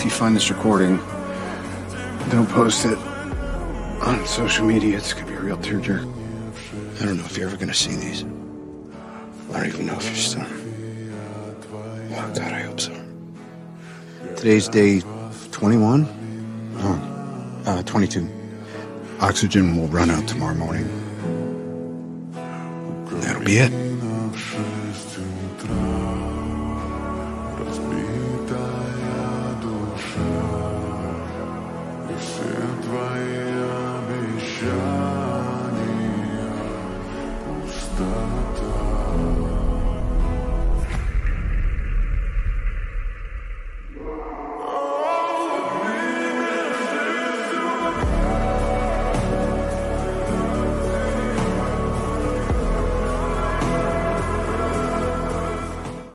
if you find this recording, don't post it on social media. It's gonna be a real tearjerker. I don't know if you're ever gonna see these. I don't even know if you're still. Oh, God, I hope so. Today's day 21? Oh, 22. Oxygen will run out tomorrow morning. That'll be it. Все твои